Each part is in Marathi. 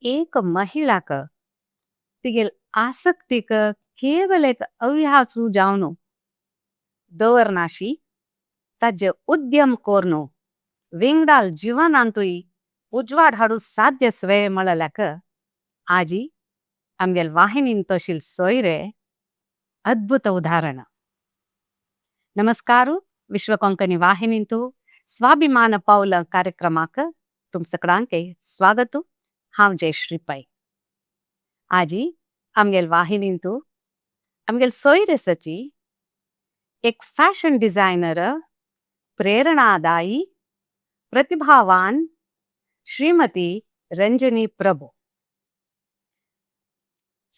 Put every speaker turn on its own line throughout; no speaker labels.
एक महिला क तिगेल आसक्ति क केवल एक अव्यासू जावनो दवरनाशी ताजे उद्यम कोरनो विंगडाल जीवनांतुई उजवाड हाडू साध्य स्वय मळल्याक आजी आमगेल वाहिनीन तशील सोयरे अद्भुत उदाहरण. नमस्कारू विश्व कोंकणी वाहिनींतू स्वाभिमान पावल कार्यक्रमाक तुम सगळ्यांके स्वागतू. हांव जयश्री पै. आजी आमगेल वाहिनींतू आमगेल सोयरेसची एक फॅशन डिझायनर प्रेरणादायी प्रतिभावान श्रीमती रंजनी प्रभू.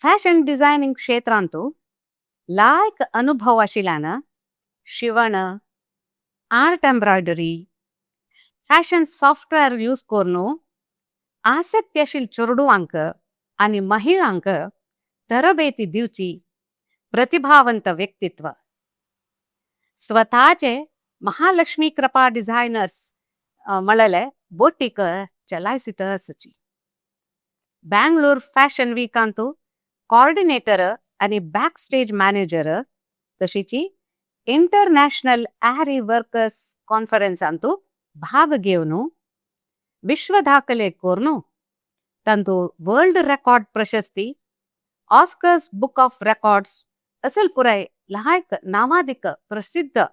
फॅशन डिझायनिंग क्षेत्रांतू लायक अनुभव आशिल्ल्यान शिवण, art embroidery, fashion software use करून आसक्ती आशिल चेडवांक आणि महिलांक तरबेती दिवची प्रतिभावंत व्यक्तित्व. स्वतःचे महालक्ष्मी कृपा डिझायनर्स मळले बोटीक चलायसित असची. बँगलोर फॅशन वीकांतू कोऑर्डिनेटर आणि बॅक स्टेज मॅनेजर तशीची इंटरनॅशनल ॲरी वर्कर्स कॉन्फरन्सांतू भाग घेवन विश्व दाखले कोरून तांतू वर्ल्ड रेकॉर्ड प्रशस्ती, ऑस्कर्स बुक ऑफ रेकॉर्ड्स असेल पुराय लायक नामाधिक प्रसिद्ध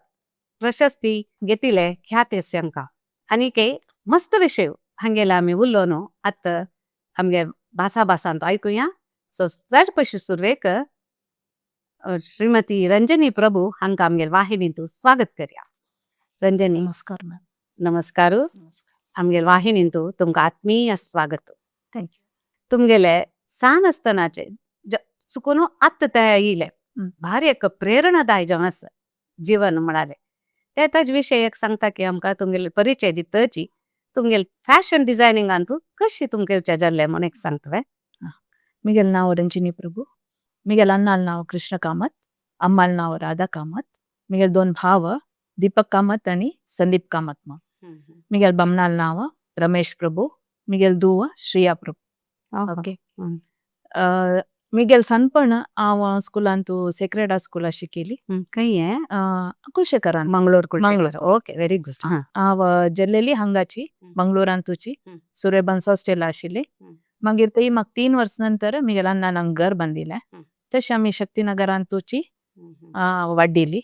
प्रशस्ती घेतिले ख्यातेस्यंका. आणि के मस्त विषय हांगेला आम्ही उल्लोनो आत आमगे भासांत ऐकूया. सो ताज पशी सुरवेक श्रीमती रंजनी प्रभू हांका आमगेल वाहिनींतू स्वागत करया. रंजनी
नमस्कार मॅम.
नमस्कारू. आमगेल वाहिनींतू तुमका आत्मीय स्वागत.
थँक्यू.
तुमगेले सान असतनाचे चुकून आत्त तया येयले भारी एक प्रेरणादायी जावन आसा जीवन म्हणाले ते ताज विषय एक सांगता की आमकां तुमगेले परिचय दितची तुमगेल फॅशन डिझायनिंगांतू कशी तुमके जाल्ले म्हणून एक सांगतवे.
मिगेल नाव रंजनी प्रभू. मिगेल अन्नाल नाव कृष्ण कामत, अम्माल नाव राधा कामत. मिगेल 2 भाव दीपक कामत आणि संदीप कामत. मग मिगेल बमनाल नाव रमेश प्रभू. मिगेल दूव श्रिया प्रभू. ओके. मिगेल सनपण हांव स्कुलांतू सेक्रेड स्कूला शिकेली.
खंय आहे?
कुलशेखरान,
Mangalore.
Mangalore.
Okay, very good.
हांव जल्लेली हांगाची मंगळूरांतूची सूर्यबंस हॉस्टेला आशिल्ली. मागीर थंय म्हाका 3 वर्स नंतर मिगेल अण्णान हांगा घर बांदिलें. तशें आमी शक्तीनगरांतूची वाडडिली.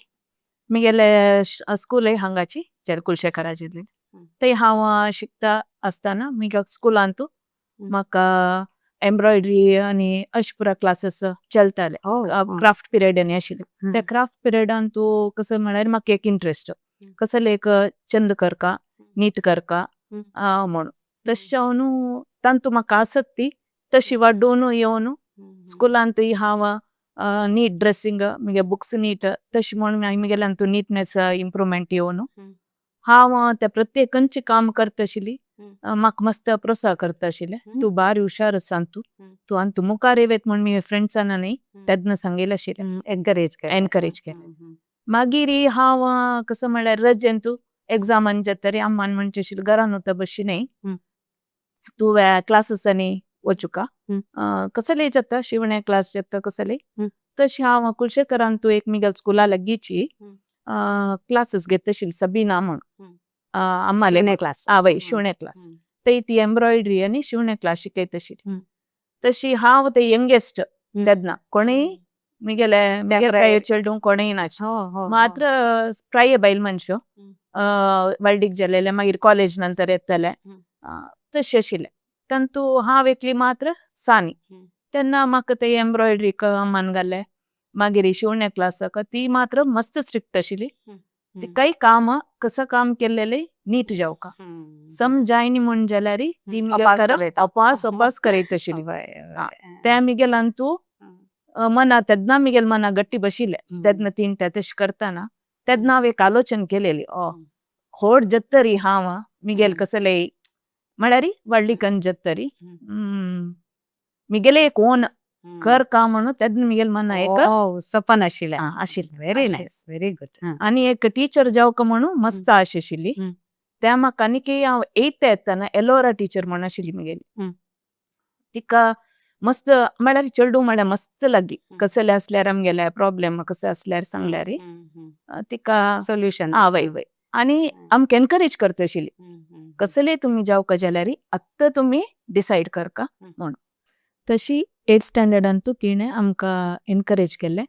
मिगेले स्कूलय हांगाची कुलशेखराची. थंय हांव शिकता आसतना मिगे स्कुलांतू म्हाका एम्ब्रॉयडरी आणि अशे पुरा क्लासेस चलताले. क्राफ्ट पिरियड आनी आशिल्ले. त्या क्राफ्ट पिरियडांतू कसं म्हळ्यार म्हाका एक इंट्रस्ट कसं एक चंद करका, नीट करका म्हणून तशें हांव तांतू म्हाका आसक्ती तशी वाडून येवन स्कुलांतूय हांव नीट ड्रेसिंग मिगे बुक्स नीट तशी म्हणून मिगेल्यांतू नीटनेस इम्प्रुवमेंट येवन हांव त्या प्रत्येकांची काम करता आशिल्ली. म्हाका मस्त प्रोत्साह करता आशिल्ले. तूं बारी हुशार आसा तूं आनी तूं मुखार येवेत म्हणून मी फ्रेंड्सांनी तेदना सांगिल्लें आशिल्लें. एनकरेज केलें. मागीर हांव कसं म्हळ्यार रजेंतू एग्जामान जेतरी अम्मान म्हणचे आशिल्लें घरान उरता बशी न्हय तूं क्लासेसांनी वचुका. कसले जाता शिवणे क्लास जाता कसले तशी हांव कुलशेखरांतू एक मिगेल स्कुला लागींची क्लासेस घेता आशिल्ली सबीना म्हणून आम्हाले क्लास आवय शिवणे क्लास. थंय ती एम्ब्रॉयडरी आनी शिवणे क्लास शिकयता आशिल्ली. तशी हांव ते यंगेस्ट तेदना कोणेय मिगेले चेडूं कोणेय नाच मात्र प्राय बायल मनश्यो वाडीक गेलेले मागीर कॉलेज नंतर येतले तशें आशिल्लें. तांतू हांव एकली मात्र सानी. तेन्ना म्हाका ते एम्ब्रॉयडरीक अम्मान घालें. मागीर शिवणे क्लासाक ती मात्र मस्त स्ट्रिक्ट आशिल्ली. ती काही काम कसं काम केलेले नीट जावका समजायनी म्हण जाल्यार ती अपास करयत आशिल्ली. त्या मिगेलांतू मना तेदना मिगेल मना गट्टी बशिल्ले. तेदना तीन ते तशें करतना तेदना हांव एक आलोचन केलेली होड जत्तरी हांव मिगेल कसले म्हळ्यार वाडलीकन जत्तरी मिगेले एक ओन कर का म्हणून तेदना मिगेल मना एक
सपन आशिल्लें.
Very nice, very good. आनी एक टीचर जावका म्हणून मस्त आश आशिल्ली. त्या म्हाका आनी की हांव 8th येतना एलोरा टीचर म्हण आशिल्ली मिगेली. तिका मस्त म्हळ्यार चेडू म्हळ्यार मस्त लागी कसले असल्यार आमगेले प्रॉब्लेम कसं असल्यार सांगल्यार तिका
सोल्युशन
वय वय आणि आमकां एनकरेज करता आशिल्ली कसले तुम्ही जावका जाल्यार आत्ता तुम्ही डिसायड करका म्हणून तशी 8th स्टँडर्डांतू तिणें आमकां एनकरेज केलें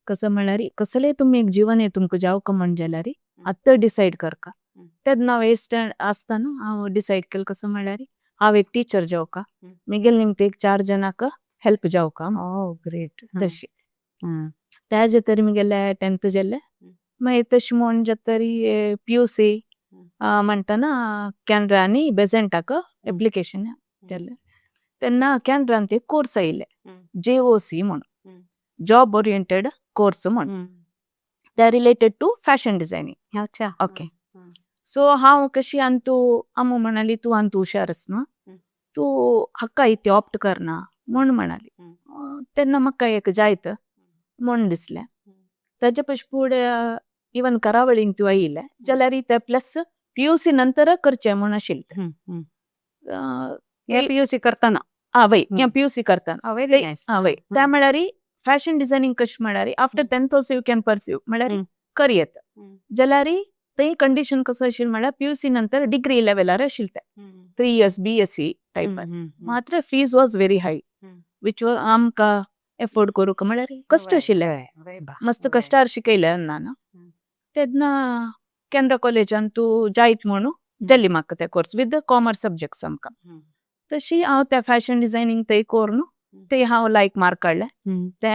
कसं म्हळ्यार कसले तुमी एक जीवन हे तुमकां जावका म्हण जाल्यार आत्ता डिसायड करका तेन्ना हांव 8th स्टँडर्ड आसतना हांव डिसायड केलें कसं म्हळ्यार हांव एक टीचर जावका मिगेल निमते एक 4 जणांक हेल्प जावका
ग्रेट
तशी त्या तरी मुगेले 10th जालें मागीर तशें म्हण तरी PUC म्हणटाना कॅनरा आनी बेझंटाक एप्लिकेशन केलें तेन्ना कॅनरान ते कोर्स आयले JOC म्हणून जॉब ओरिएंटेड कोर्स म्हणून ते रिलेटेड टू फॅशन डिझायनिंग
अच्छा
ओके सो हांव कशी आंतू आमो म्हणाली तूं आंतू हुशार आस न्हू तूं हाका इथे ऑप्ट करना म्हण म्हणाली तेन्ना म्हाका एक जायत म्हण दिसलें ताचे पयस फुडें इवन करावळींक तूं आयिल्लें जाल्यार ते प्लस PUC नंतर करचें म्हण आशिल्लें
PUC करतना
वय PUC करतना
व्हेरी नायस
वय त्या म्हळ्यार फॅशन डिझायनिंग कशें म्हळ्यार after 10th also you can pursue म्हळ्यार करी येता जाल्यार थंय कंडिशन कसो आशिल्लो म्हळ्यार PUC नंतर डिग्री लेवलार आशिल्लें ते 3 years BSc टायपान मात्र fees was very high which आमकां एफोर्ड करूंक म्हळ्यार कश्ट आशिल्लें मस्त कश्टार शिकयलें न्हू तेन्ना कॅनरा कॉलेजान तूं जायत म्हणून जाली म्हाका ते कोर्स विथ कॉमर्स सब्जेक्ट्स आमकां तशी हांव त्या फॅशन डिझायनिंग थंय कोरून ते हांव लायक मार्क काडले ते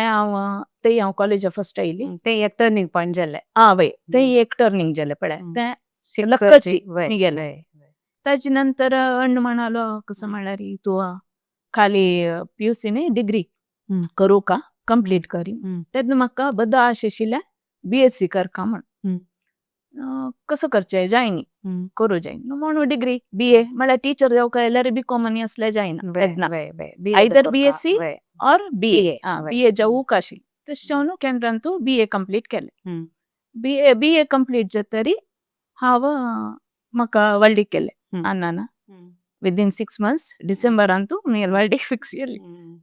हांव कॉलेजा फर्स्ट आयली
ते एक टर्निंग पॉइंट जालें
वय थंय एक टर्निंग जालें पळय ते लक्कची गेले ताजे नंतर अण्ण म्हणालो कसं म्हळ्यार तूं खाली PUC न्ही डिग्री करूं का कंप्लीट करी तेन्ना म्हाका बद्द आश आशिल्लें BSc करका म्हण कसं करचें जायनी करूं जायना म्हणून डिग्री BA म्हळ्यार टीचर जावका जाल्यार BCom असलें जायना तेन्ना आयदर BSc ऑर BA जावूंक आशिल्लें तशें जावन कॅनरान तूं BA कंप्लीट केलें BA कंप्लीट जातरी हांव म्हाका वर्ल्डीक केलें अन्नान विदीन 6 months डिसेंबरान तूं म्हगेली वर्ल्डीक फिक्स केली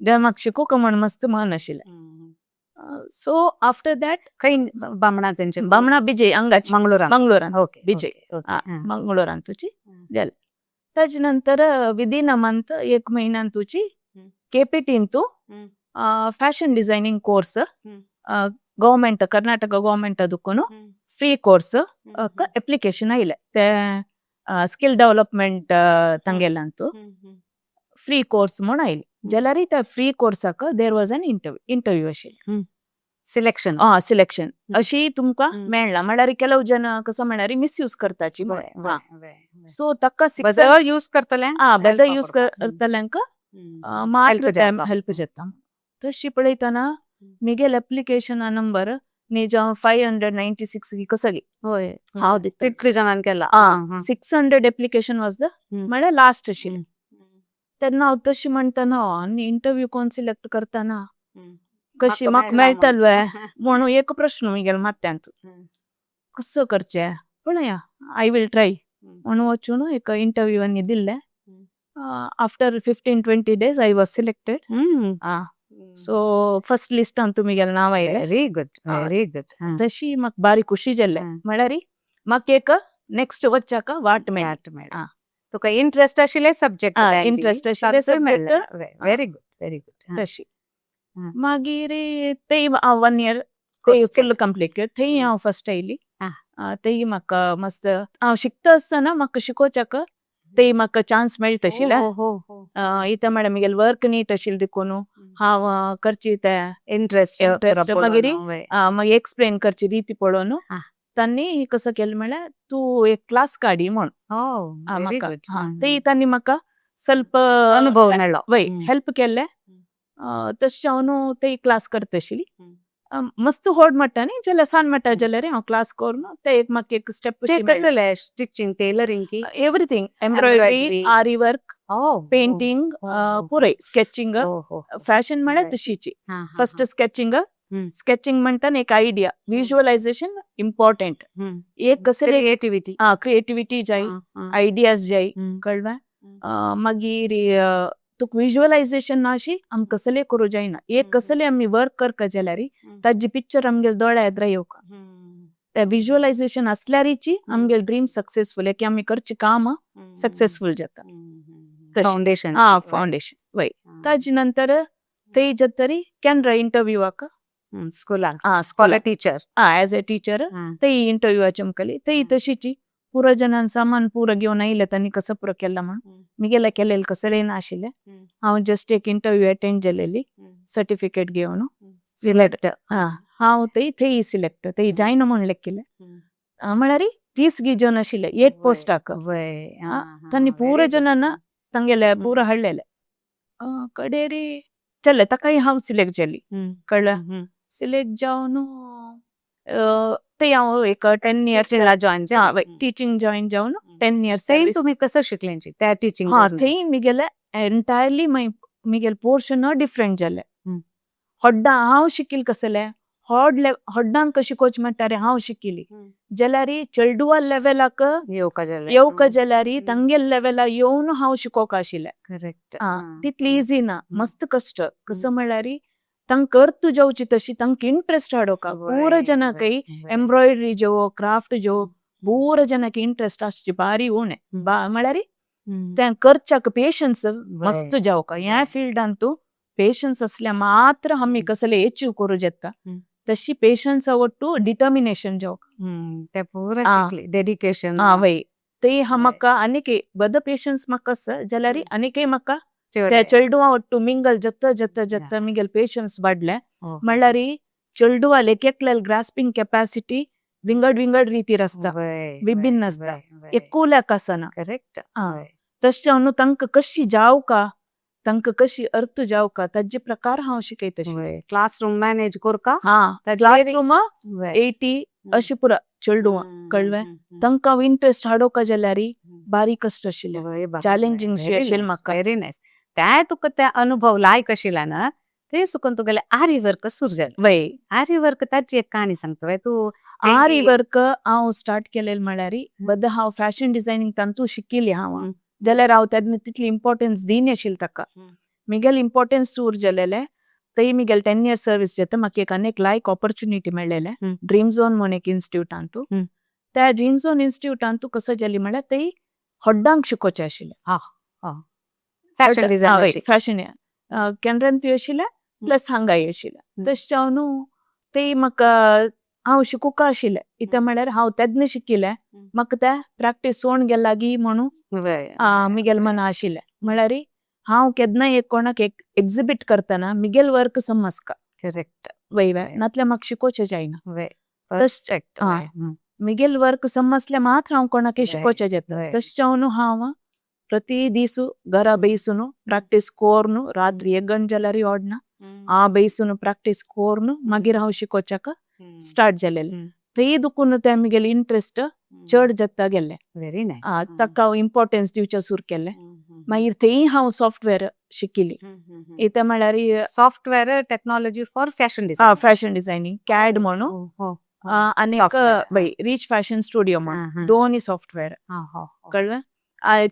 जे म्हाका शिकोवंक म्हण मस्त मन आशिल्लें सो आफ्टर दॅट
खंय बामणा तेंचे
बामणा बिजय हांगाची मंगळुरान
ओके
बिजय मंगळुरान तुजी जालें ताजे नंतर विदीन अ मंथ 1 म्हयन्यान तुजी KPTन तूं fashion designing course government Karnataka government दुखून फ्री कोर्स एप्लिकेशन आयलें ते स्किल डेव्हलपमेंट तांगेल्यान तूं फ्री कोर्स म्हूण आयलें जाल्यार त्या फ्री कोर्साक देर वॉज एन इंटरव्यू आशिल्लें सिलेक्शन अशी तुमकां मेळना म्हळ्यार केलो जन कसं म्हळ्यार मिसयूज करताची सो ताका
यूज करतले
बेदा यूज करतल्यांक मात्र हेल्प जाता तशी पळयतना मिगेल एप्लिकेशना नंबर न्ही 596 कसो गे हांव 600 एप्लिकेशन वॉज द म्हळ्यार लास्ट आशिल्लें तेन्ना हांव तशी म्हणटना आनी इंटरव्यू कोण सिलेक्ट करतना कशी म्हाका मेळटले म्हणून एक प्रश्न मिगेल मात्यांत कसो करचें पळया आय विल ट्राय म्हणून वचून एक इंटरव्यू आनी दिल्लें after 15-20 days I was selected so first लिस्टान तुमी नांव आयलें
व्हेरी गुड
तशी म्हाका बारी खुशी जाल्लें म्हळ्यार म्हाका एक नेक्स्ट वच्चाक वाट मेळट
तुका इंट्रस्ट आशिल्ले सब्जेक्ट
इंट्रस्ट आशिल्ले सब्जेक्ट
व्हेरी गुड
तशी मागीर ते 1 year ते फुल कंप्लीट केलें थंय हांव फर्स्ट आयली थंय म्हाका मस्त हांव शिकता आसतना म्हाका शिकोवच्याक ते म्हाका चान्स मेळटा आशिल्लें इता म्हळ्यार म्हगेलें वर्क नीट आशिल्लें देखून हांव करची ते
इंट्रस्ट
मागीर मागीर एक्सप्लेन करची रीती पळोवन तांणी कसो केलें म्हळ्यार तूं एक क्लास काडी म्हण ते तांणी म्हाका ಸ್ವಲ್ಪ
अनुभव मेळ्ळो
वय हेल्प केलें तशें जावन ते क्लास करता आशिल्ली मस्त व्हड म्हणटा न्ही जाल्यार सान म्हणटा जाल्यार हांव क्लास करून ते एक म्हाका एक step
stitching tailoring
everything embroidery आरी वर्क पेंटिंग पुरय स्केचिंग फॅशन म्हळ्यार तशीची फर्स्ट स्केचिंग म्हणटा एक आयडिया विज्युअलायझेशन इम्पॉर्टंट एक कसले क्रिएटिविटी जाय आयडियाज जाय कळ्ळें मागीर तुक विज्युअलायझेशन ना अशी आम कसले करू जायना एक कसले आम्ही वर्क करका जाल्यारी ताजी पिक्चर आमगेल दोळ्या येद्रा येवका त्या विज्युअलायझेशन असल्यारीची आमगेल ड्रीम सक्सेसफुल की आम्ही करची काम सक्सेसफुल जाता तशी.
फाउंडेशन
फाउंडेशन वय ताजी नंतर ते जतरी कॅनरा इंटरव्यू आका
स्कूलान
scholar
teacher
as a teacher ते इंटरव्यू चमकली ते तशीची पुरा जनान सामान पुरा घेऊन आयले त्यांनी कसं पुरा केला म्हणून मी गेला केलेलं कसले नाशिल्ले हांव जस्ट एक इंटरव्यू अटेंड जालेली सर्टिफिकेट घेऊन
सिलेक्ट
हांव थंय सिलेक्ट थंय जायना म्हण लेखिल्ले म्हळ्यार 30 जन आशिल्ले 8 पोस्टाक तांणी पुरा जनांना तांगेले पुरा हाडलेले कडेरी चल्ले ताकाय हांव सिलेक्ट जाली कळ्ळें सिलेक्ट जावन ते हांव एक 10 इयर्स
जॉईन
टीचिंग जॉईन जावन 10 इयर्स
तुम्ही कसं शिकलेंची त्या टीचिंग
थंय मिगेले एंटायरली मिगेल पोर्शन डिफरंट जाले होड्डा हांव शिकिल कसले होड्डांक शिकोवचे म्हणटारे हांव शिकिली जाल्यार चेडुआ लेवलाक येवका जाल्यार तांगेल लेवला येवन हांव शिकोवक आशिल्ले
करेक्ट
तितली इजी ना मस्त कष्ट कसं म्हळ्यार तांक करत जावची तशी तांक इंट्रेस्ट हाडोका पूरा जनाकय एम्ब्रॉयडरी जेवो क्राफ्ट जेवो पूरा जनाक इंट्रेस्ट आसची बारी उणे म्हळ्यार त्या करच्याक पेशन्स मस्त जावका ह्या फिल्डान तू पेशन्स असल्या मात्र आम्ही कसले अचीव करू जेता तशी पेशन्स आवडटू डिटर्मिनेशन जावका
डेडिकेशन
वय ते म्हाका आनीक बद पेशन्स म्हाका आसा जाल्यार आनीकय म्हाका त्या चेडुआ ಒಟ್ಟು मिंगल जत्ता मिगेल पेशन्स वाडले म्हणल्यार चेडुआल एकलेल ग्रास्पिंग ಕೆಪಾಸಿಟಿ विंगड रितीर आसता विभिन्न आसता एकूल्याक आसना
करेक्ट
तशें हांव तांकां कशी जावका तांकां कशी अर्थ जावका ताजे प्रकार हांव शिकयता
क्लासरूम मॅनेज करका
क्लासरूम 80 अशी पुरा चेडुआ कळ्ळें तांकां इंट्रेस्ट हाडोका जाल्यार बारी कष्ट आशिल्ले चॅलेंजिंग आशिल्लें म्हाका
व्हेरी नायस त्या तुका त्या अनुभव लायक आशिल्ला ना ते सुकून तुगेले आरी वर्क सुरू जालें
वय
आरी वर्क ताची एक कहाणी सांगता वय तू
आरी वर्क हांव स्टार्ट केलेलें म्हळ्यार बद हांव फॅशन डिझायनिंग तांतू शिकिल्ली हांव जाल्यार हांव तेन्ना तितली इम्पॉर्टन्स दिनाशिल्ली ताका मिगेल इम्पॉर्टन्स सुरू जालेले थंय मिगेल 10 इयर्स सर्वीस जाता म्हाका एक आनीक लायक ऑपॉर्च्युनिटी मेळ्ळेले ड्रीम झोन म्हणून एक इन्स्टिट्यूटान तू त्या ड्रीम झोन इन्स्टिट्यूटान तू कसं जाली म्हळ्यार थंय होड्डांक शिकोवचें आशिल्लें फॅशन केंद्रान तू आशिल्लें प्लस हांगाय आशिल्लें तशें हांव न्हू ते म्हाका हांव शिकोवका आशिल्लें कित्याक म्हळ्यार हांव तेन्ना शिकिल्लें म्हाका त्या प्रॅक्टीस सोण गेल लागीं म्हणून मिगेल मना आशिल्लें म्हळ्यार हांव केन्नाय एक कोणाक एक्झिबीट करतना मिगेल वर्क समजका
करेक्ट
वय नातल्यार म्हाका शिकोवचें जायना
तशें
मिगेल वर्क समजले मात्र हांव कोणाक शिकोवचें जाता तशें हांव न्हू हांव प्रति दिसू घरा बेसून प्रॅक्टीस कोरून रात्री 1 गंट जाल्यार ओडना हांव बेसून प्रॅक्टीस कोरून मागीर हांव शिकोवच्याक स्टार्ट जालेलें थंय दुखून तें मिगेल इंट्रेस्ट चड जाता गेलें
व्हेरी नायस
ताका हांव इम्पॉर्टन्स दिवचें सुरू केलें मागीर थंय हांव सॉफ्टवेअर शिकिली इथे म्हळ्यार
software technology for fashion
fashion designing CAD म्हणून आनी रिच फॅशन स्टुडिओ म्हणून दोन्ही सॉफ्टवेअर कळ्ळें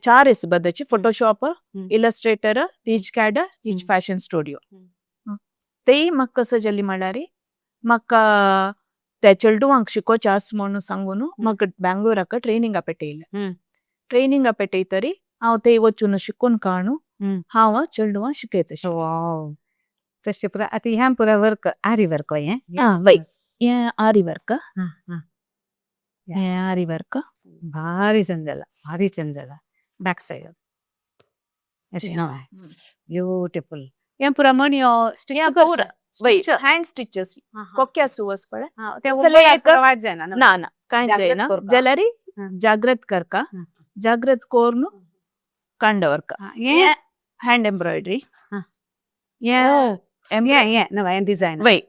4 आसा बदाची Photoshop Illustrator rich CAD rich fashion studio ते म्हाका कसं जाली म्हळ्यार म्हाका त्या चेडुआंक शिकोवचें आसा म्हणून सांगून म्हाका बेंगलोराक ट्रेनिंगा पेटयलें ट्रेनिंगा पेटयतरी हांव थंय वचून शिकून काणू हांव चेडुआं शिकयता
तशें पुरा आतां ह्या पुरा वर्क आरी वर्क
वय हें आरी वर्क हें आरी वर्क
भारी चंदला बॅक साइड अशें ब्युटिफुल हें पुरा मणी
हँड स्टिचेस कोक्या सुवस पळय
ना
ना कांय जायना जाल्यार जागृत करका जागृत कोरून कांड वर्क हँड एम्ब्रॉयडरी
हें डिझायन
वय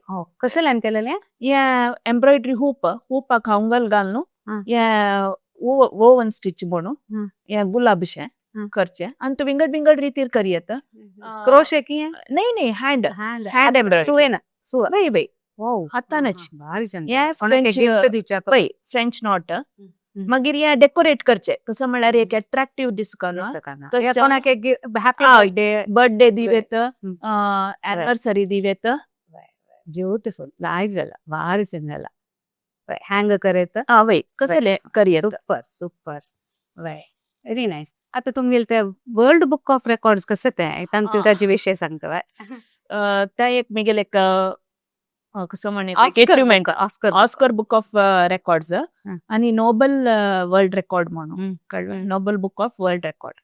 कसं केलेलें
हें एम्ब्रॉयडरी हुपाक हांगल घालून हें ओवन स्टिच म्हणून हें गुलाबशें करचें आनी तूं विंगड रितीर करी येता
क्रोशे की
नाही हँड एम्ब्रॉयडरी वय हातानच
फ्रेंच
फ्रेंच नॉट मागीर हे डेकोरेट करचे कसं म्हळ्यार एक अट्रॅक्टिव्ह दिसका तशें
कोणाक हॅपी
हय.
बर्थडे
बर्थडे दिवेत
हम्म.
एनिवर्सरी दिवेत
ಬ್ಯೂಟಿಫುಲ್ ಆಯ್ತಲ್ಲ ಭಾರಿ ಚೆನ್ನಲ್ಲ ಹ್ಯಾಂಗ ಕರೆತ
वय कसले करियत
ಸೂಪರ್ ಸೂಪರ್ वय व्हेरी नाईस आता तुमगे ते वर्ल्ड बुक ऑफ रेकॉर्ड्स कसे ते तांचे ताचे विषय सांगता
त्या एक मिगेल एक कसं म्हणत achievement
Oscar
Oscar book of records आणि नोबल वर्ल्ड रेकॉर्ड म्हणून कळलं Nobel book of world record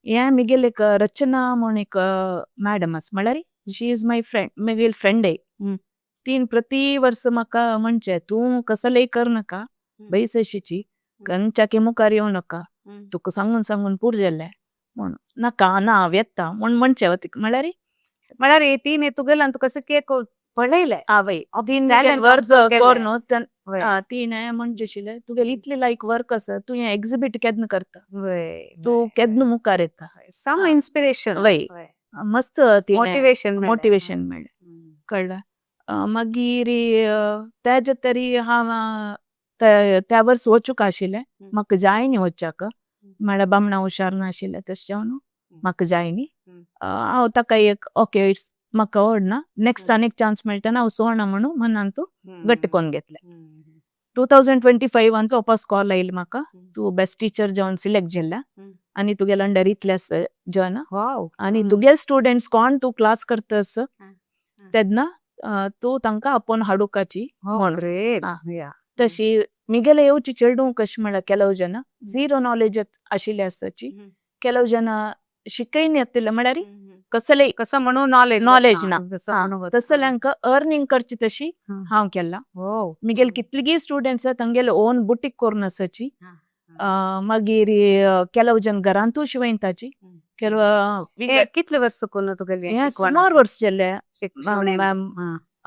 हे मिगेल एक रचना म्हणून एक मॅडम आस म्हळ्यार she is my friend Miguel friend आहे तीन प्रति वर्ष म्हाका म्हणचे तू कसलंय कर नका बैस अशीची कंचाकी मुखार येऊ नका तुका सांगून सांगून पूर जाल्ले म्हण नाका ना हांव येता म्हण म्हणचे वतीक म्हळ्यार
म्हळ्यार तीन तुगेल तुका कसं केक पळयले
आवय तीन
talent
वर्क
observe केले.
कर न्हू
वय
तीन म्हणचे आशिल्ले तुगेले इतले लायक वर्क आसा तू हे एक्झिबिट केन्ना करता
वय
तू केन्ना मुखार येता
सम इन्स्पिरेशन
वय मस्त
मोटिवेशन
मोटिवेशन मेळ्ळें कळ्ळें मागीर तेजे तरी हांव त्या वर्स वचूंक आशिल्लें म्हाका जाय न्ही वचच्याक म्हळ्यार बामणा हुशार नाशिल्लें तशें हांव न्हू म्हाका जाय न्ही हांव ताका एक ओके इट्स म्हाका आवडना नेक्स्ट आनीक चान्स मेळटा हांव सोडना म्हणून मनान तूं गट्ट कोन्न घेतलें 2025 तो वापस कॉल आयलो म्हाका तू बेस्ट टीचर जावन सिलेक्ट जाल्ल्या आनी तुगेले अंडर इतलेस जन
वाव
आनी तुगेले स्टुडंट्स कोण तू क्लास करतस तेन्ना तू तांकां आपोवन हाडूकाची म्हण
ग्रेट
तशी मिगेले येवची चेडूं कशें म्हळ्यार ಕೆಲವು जन झिरो नॉलेज आशिल्ले आसाची ಕೆಲವು जन शिकयन येतले म्हळ्यार कसले
कसं म्हणून नॉलेज
नॉलेज ना तसल्यांक अर्निंग करची तशी हांव केला
हो
मिगेल कितलीगी स्टुडंट्स तांगेले ओन बुटीक करून आसाची मागीर ಕೆಲವು जन घरांतू शिवयताची ಕೆಲವು
कितले वर्ष कोण तुगेले
सुमार वर्स जाल्ले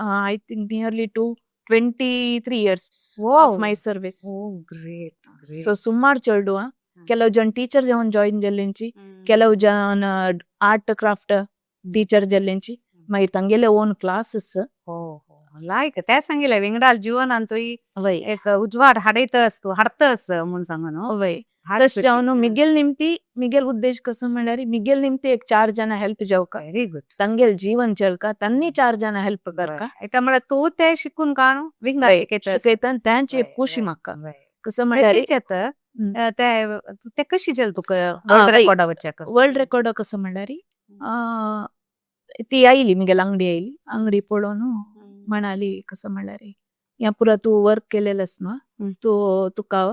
I think nearly to 23 years of my service.
Great
So ಸುಮಾರ್ ಚಲ್ಡು ಕೆಲವು ಜನ ಟೀಚರ್ ಜಾವನ್ ಜಾಯಿನ್ ಜಲ್ಲೆಂಚಿ ಕೆಲವು ಜನ ಆರ್ಟ್ ಕ್ರಾಫ್ಟ್ ಟೀಚರ್ ಜಲ್ಲೆಂಚಿ मागीर तांगेले ओन क्लासेस
लायक ते सांगितले विंगडाल जीवनान तुई
वय
एक उजवाड हाडयतस तू हाडतस म्हणून सांगून
वय तशें हांव मिगेल निमती मिगेल उद्देश कसो म्हळ्यार मिगेल निमती एक 4 जन हेल्प जावका
व्हेरी गुड
तांगेल जीवन चलका तांनी 4 जन हेल्प करका
त्यामुळे तू ते शिकून काणू विंगडा
शिकयता त्यांची एक खुशी म्हाका कसं म्हळ्यार
ते कशी चल तुका वर्ल्ड रेकॉर्डा वच्चाक
वर्ल्ड रेकॉर्ड कसं म्हळ्यार ती आयली मिगेल अंगडी पळोवन म्हणाली कसं म्हळ्यार या पुरा तू वर्क केलेलंस न्हू तू तुका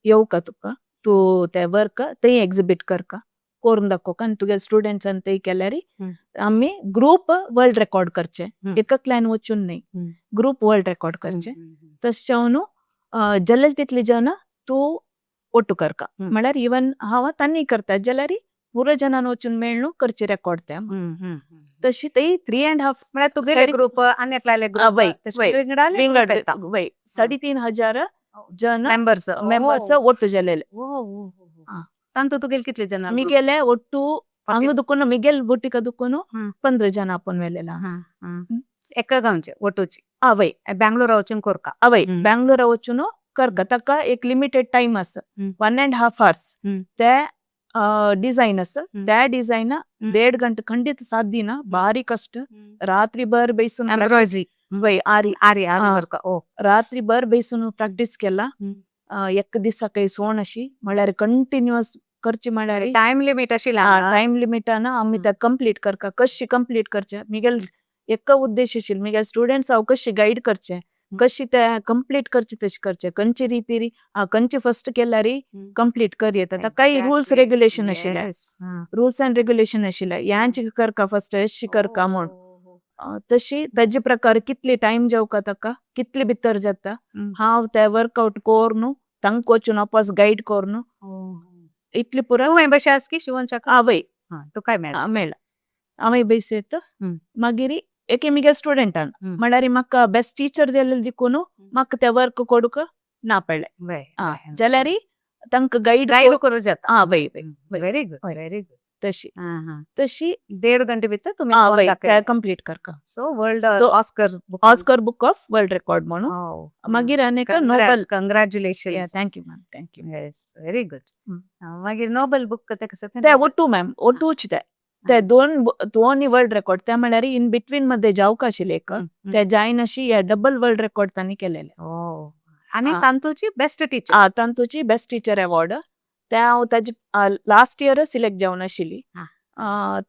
येवका तुका तू ते वर्क थंय एक्झिबिट करका करून दाखोवका आनी तुगे स्टुडंट्सान थंय केल्यार आमी ग्रुप वर्ल्ड रेकॉर्ड करचे एककल्यान वचून न्हय ग्रुप वर्ल्ड रेकॉर्ड करचे तशें हांव न्हू जाल्यार तितले जन तू ओटू करका म्हळ्यार इवन हांव तांणी करता जाल्यार पुरो जनान वचून मेळ्ळू करचे रेकॉर्ड ते तशी ते 3.5
म्हळ्यार तुगे ग्रुप आनी एकले ग्रुप
विंगड वय 3,500 जन मेंबर्स ಒಟ್ಟು ಜಲ್ಲೆಲೆ
तांतू तुगेल कितले जन
मिगेले ಒಟ್ಟು ಹಂಗ ದುಕ್ಕನು मिगेल ಬುಟ್ಟಿಕ ದುಕ್ಕನು 15 जन आपण वेलेला
एका गावचे ओटूची
आवय
बेंगलोरा वचून कोरका
आवय बेंगलोरा वचून करका ताका एक लिमिटेड टाइम आसा 1.5 hours ते डिझाईन आसा त्या डिझाईन 1.5 घंटे खंडित साध्य ना भारी कष्ट रात्री भर बैसून
एम्ब्रॉयडरी
वय आरी
आरी ओ
रात्री भर बैसून प्रॅक्टिस केला एक दिसा काही सोण अशी म्हळ्यार कंटिन्युअस करची म्हळ्यार
टाइम लिमिट अशी
टाइम लिमिटान आमी त्या कंप्लीट करका कशी कंप्लीट करचे मिगेल एक उद्देश आशिल्लो मिगेल स्टुडंट्स हांव कशी गाईड करचे कशी ते कंप्लीट करचे तशी करचे खंयची रिती खंयची फर्स्ट केल्यार कंप्लीट कर येता काही रुल्स रेग्युलेशन आशिल्ले रुल्स अँड रेग्युलेशन आशिल्ले ह्यांची करका फर्स्ट अशी करका म्हूण तशी ताजे प्रकार कितले टाइम जावका ताका कितले भितर जाता हांव ते वर्कआउट कोर न्हू तांकां वचून वापस गाईड कोर न्हू इतली पुरा
बशी आस की शिवनच्या
आवय
तू काय मेळ्ळा
हांव बस येता मागीर एके मिगे स्टुडंटान म्हळ्यार म्हाका बेस्ट टीचर दिलेले देखून म्हाका ते वर्क कोडूक ना पडले जाल्यार तांकां गाईड
करूं जाता
वय
व्हेरी गुड व्हेरी गुड
तशी
हा हा
तशी
1.5 घंटे भितर तुम्ही
आ,
दोन
वय
दाखयले.
ते कंप्लीट करका
so world
So,
Oscar
Oscar book of world record म्हणून मागीर अनेक noble
congratulation
thank you ma'am thank you
yes very good मागीर नोबल बूक ते कसं
ते ओटू मॅम ओटूच ते दोन वर्ल्ड रेकॉर्ड ते म्हळ्यार इन बिटवीन मध्ये जावक आशिल्ले एक ते जायन अशी डबल वर्ल्ड रेकॉर्ड तांणी केलेले
आणि तांतूची बेस्ट टीचर
तांतूची बेस्ट टीचर अवॉर्ड ते हांव ताजे लास्ट इयर सिलेक्ट जावन आशिल्ली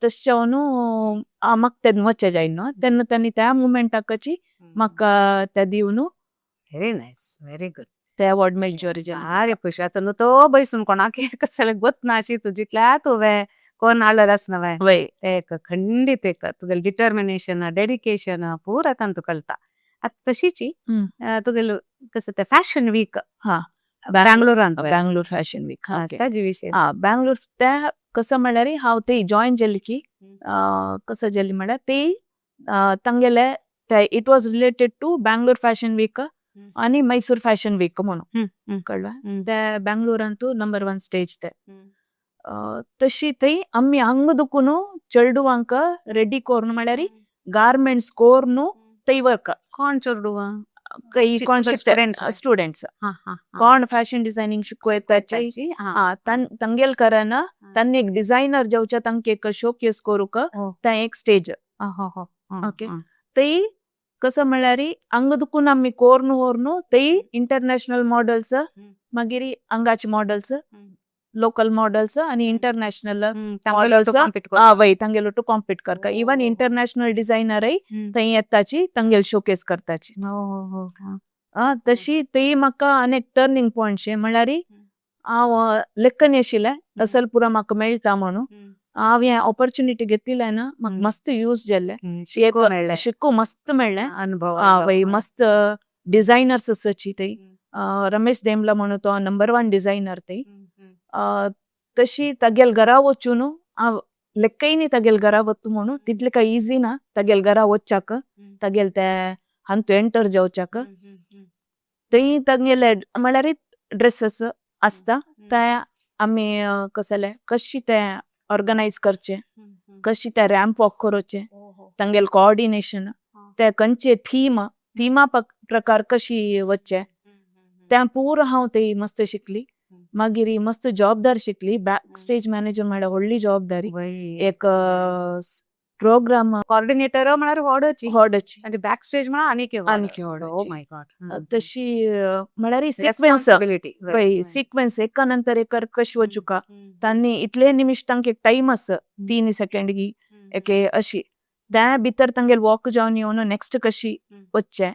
तशें जावन म्हाका तेन्ना वचचें जायन न्हू तेन्ना तांणी त्या मुमेंटाकची म्हाका ते दिवन
व्हेरी नायस व्हेरी गुड
ते अवॉर्ड मेळचे ओरिजिनल
अरे पयशे आता न्हू तो बैसून कोणाक कसले गोत ना अशी तुजितल्या तुवें कोण हाडलें आसना
वय
एक खंडीत एक तुगेलें डिटर्मिनेशन डेडिकेशन पुरा तांतू कळटा आतां तशीची तुगेलो कसं ते फॅशन वीक
हा
बँगलोरान
बँगलोर फॅशन वीक
ताजे विशय
बँगलोर ते कसं म्हळ्यार हांव ते जॉईन जाली की कसं जाली म्हळ्यार ते तांगेले ते it was related to Bangalore fashion week आणि मैसूर फॅशन वीक म्हणून कळ्ळें ते बँगलोरांतू नंबर 1 स्टेज ते तशी थंय आमी हांगा दुखून चेडवांक रेडी कोरून म्हळ्यार गार्मेंट्स कोरून थंय वर्क
कोण चोरडू
कोण स्टुडंट्स कोण फॅशन डिझायनिंग शिकू येताचे तांगेल करान तांनी एक डिझायनर जेवचे तांकां एक शो केस करूक ते एक स्टेज ओके थंय कसं म्हळ्यार हांगा दुखून आमी कोरून व्हरून थंय इंटरनॅशनल मॉडल्स मागीर हांगाचे मॉडल्स लोकल मॉडल्स आणि इंटरनॅशनल मॉडल्स वय तांगेलो टू कॉम्पीट करता इवन इंटरनॅशनल डिझायनरय थंय येताची तांगेल शोकेस करताची तशी थंय म्हाका अनेक टर्निंग पॉयंट म्हळ्यार हांव लेखन आशिल्लें रसलपुरा म्हाका मेळटा म्हणून हांव हें ऑपॉर्च्युनिटी घेतिल्लें ना म्हाका मस्त यूज जाल्लें शिकू मस्त मेळ्ळें
अनुभव
वय मस्त डिझायनर्स आसाची थंय रमेश देमला म्हणून तो नंबर 1 डिझायनर थंय तशी तागेल घरा वचून हांव लेक्कयनी तागेल घरा वता म्हणून तितलें कांय इझी ना तागेल घरा वचच्याक तागेल ते हांतू एंटर जावच्याक थंय तांगेले म्हळ्यार ड्रेसीस आसता ते आमी कसले कशी ते ऑर्गनायज करचे कशी ते रॅम्प वॉक करचे तांगेल कोऑर्डिनेशन ते खंयचे थिमा प्रकार कशी वचचे तें पुरो हांव थंय मस्त शिकली मागीर मस्त जबाबदार शिकली बॅक स्टेज मॅनेजर म्हळ्यार व्हडली जबाबदारी एक प्रोग्राम
कॉर्डिनेटर म्हळ्यार व्हडची
व्हडची
बॅक स्टेज म्हळ्यार आनीक
व्हडची
माय गॉड
तशी म्हळ्यार सिक्वेन्स एका नंतर एक कशी वचुका तांणी इतले निमिष तांकां एक टाइम आसा 3 सेकंड गी एके अशी त्या भितर तांगेल वॉक जावन येवन नेक्स्ट कशी वचचे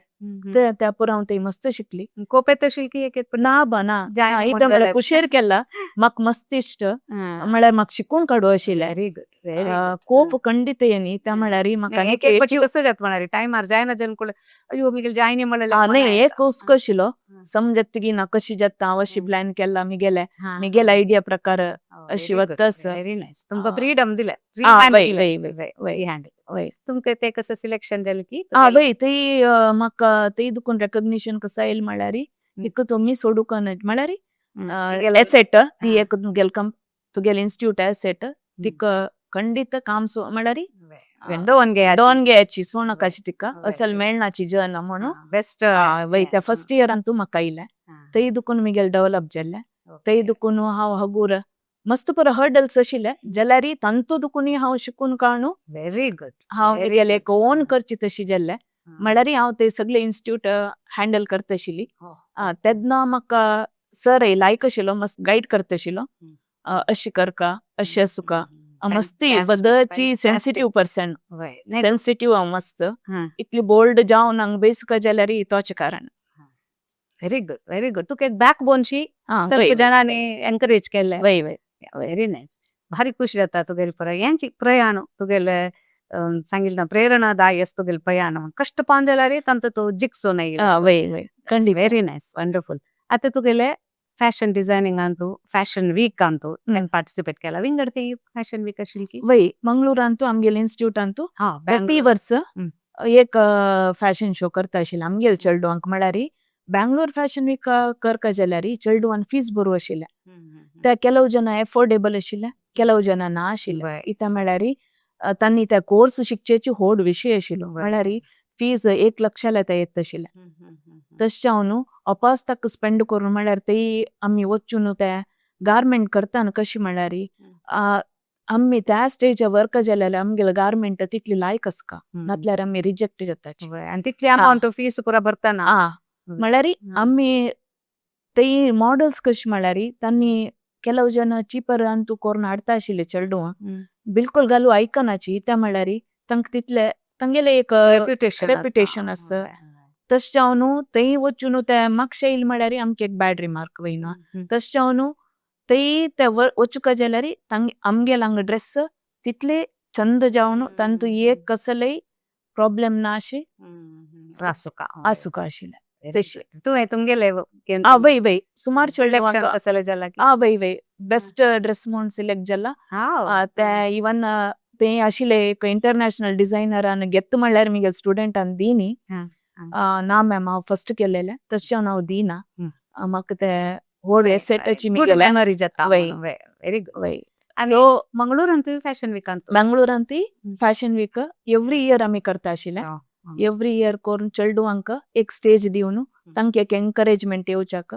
त्या पुरो हांव थंय मस्त शिकली
कोपेत आशिल्ली की एक
ना कुशेर केला म्हाका मस्त इश्ट म्हळ्यार म्हाका शिकून काडू आशिल्लें
व्हेरी गुड
खूप खंडीत न्ही त्या म्हळ्यार म्हाका
कसं जात म्हळ्यार टायमार जायना जन अयो मिगेल जायनी
नाही एक हुस्को आशिल्लो समजत की ना कशी जाता हांव अशी प्लॅन केला मिगेल आयडिया प्रकार अशी वता
व्हेरी नायस तुमकां फ्रीडम दिलें तुमकां ते कसं सिलेक्शन जालें की
वय थंय म्हाका थंय दुखून रेकग्निशन कसं येयलें म्हळ्यार एक तुमी सोडूक म्हळ्यार एसेट ती एक तुगेल इन्स्टिट्यूट एसेट तिक खंडीत काम म्हळ्यार दोन घेयाची सोनकाची तिका असल मेळनाची जन म्हणून
बेस्ट
वय त्या फर्स्ट इयरांतू म्हाका आयलें थंय दुखून मिगेल डेव्हलप जाल्लें थंय दुखून हांव हगूर मस्त पुरो हर्डल्स आशिल्ले जाल्यार तांतू दुखून हांव शिकून काणू
व्हेरी गुड
हांव मिगेले एक ओन करची तशी जाल्लें म्हळ्यार हांव ते सगळे इन्स्टिट्यूट हँडल करता आशिल्ली तेन्ना म्हाका सर लायक आशिल्लो मस्त गायड करता आशिल्लो अशी करका अशी आसुका मस्ती बदची सेन्सिटिव्ह पर्सन सेन्सिटिव्ह हांव मस्त इतली बोल्ड जावन हांगा बेसुका जाल्यार तोचे कारण
व्हेरी गुड तुका एक बॅक बोनशी जनांनी एनकरेज केलें
वय वय
व्हेरी नायस भारी खुशी जाता तुगेल यांची प्रयाण तुगेले सांगिल्ल प्रेरणादायी आसा तुगेल प्रयाण कष्ट पावन जाल्यार तांतू तो जिखसो नाही
वय वय
व्हेरी नायस वंडरफुल आता तुगेले फॅशन डिझायनिंगांतू फॅशन वीकांतू पार्टिसिपेट केला विंगड ते फॅशन वीक आशिल्ली की
वय मंगळूरांतू आमगेल इन्स्टिट्यूटांतू प्रति वर्स एक फॅशन शो करता आशिल्लो आमगेल चेडवांक म्हळ्यार बँगलोर फॅशन वीक करता जाल्यार चेडवान फीज बरो आशिल्लें ते केलो जन एफोर्डेबल आशिल्लें केलव जन नाशिले
वय.
इता म्हळ्यारी तांणी त्या कोर्स शिकचेची होड विशय आशिल्लो
वय.
म्हळ्यारी फीज 1 लाख येत आशिल्ले तशें हांव न्हू अपास ताका स्पेंड करून म्हळ्यार ती आमी वचून ते गारमेंट करता कशी म्हळ्यारी आमी त्या स्टेजर वर्क जाल्यार आमगेले गारमेंट तितली लायक आसका नातल्यार आमी रिजेक्ट जाताची
वय. आणि तितली अमाऊंट फीस पुरा भरतना
म्हळ्यारी आमी ते मॉडल्स कशी म्हळ्यारी तांणी केलव जन चिपर तू करून हाडता आशिल्ले चेडू बिलकुल घालू आयकनाची त्या म्हळ्यारी तांकां तितले तांगेले एक रेप्युटेशन आसा तशें हांव न्हू थंय वचून ते म्हाका येयले म्हळ्यार आमकां एक बॅड रिमार्क वयना तशें हांव न्हू थंय ते वचुका जाल्यार आमगेले हांगा ड्रेस तितले चंद जावन तांतू एक कसलय प्रॉब्लेम ना अशें आसुका आशिल्ले तशी
तुवें तुमगेले
वय वय सुमार
सिलेक्शन कसले जाला की
वय वय बेस्ट ड्रेस म्हणून सिलेक्ट जाला ते इवन ते आशिल्ले एक इंटरनॅशनल डिझायनरान घेत म्हणल्यार म्हगे स्टुडंटान दिनी ना मॅम हांव फर्स्ट केलेले तशें हांव दिना म्हाका ते व्हड एसेटाची
मेमरी जाता
वय
व्हेरी गुड.
वय
सो
सो
मंगळूरांत फॅशन विकांत
बेंगळूरान ती फॅशन वीक एव्हरी इयर आमी करता आशिल्ले एव्हरी इयर करून चेडूंक एक स्टेज दिवन तांकां एक एनकरेजमेंट येवच्याक